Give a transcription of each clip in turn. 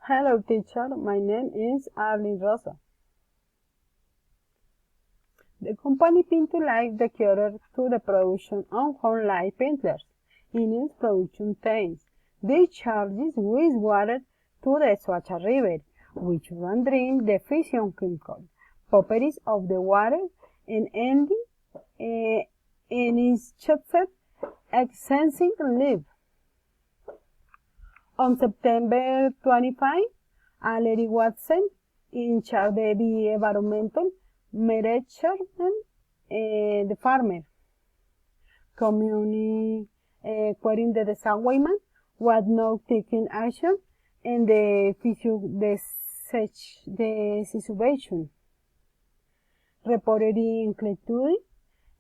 Hello teacher, my name is Arlyn Rozo. The company Pinto Life dedicated to the production of home light painters in its production tanks. They charges wastewater to the Swatcha River, which run drain the fission chemical properties of the water and ending in its chocolate essential leaf. On September 25, Larry Watson, in charge of the environmental management, the farmer community, querying the disagreement was not taking action in the situation. Reported including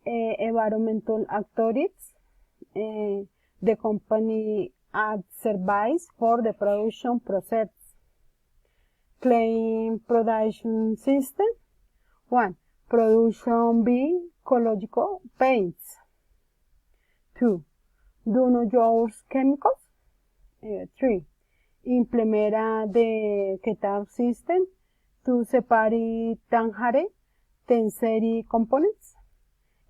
environmental authorities, the company ad service for the production process. Claim production system. 1. Production B. Ecological paints. 2. Do not use chemicals. 3. Implement the Ketar system to separate tanjare, tensary components.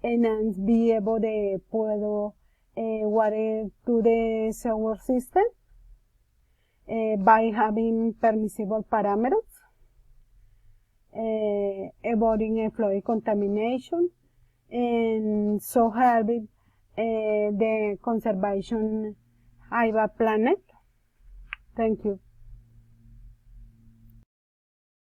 Enhance be able de puedo water to the sewer system by having permissible parameters, avoiding fluid contamination, and so helping the conservation of the planet. Thank you.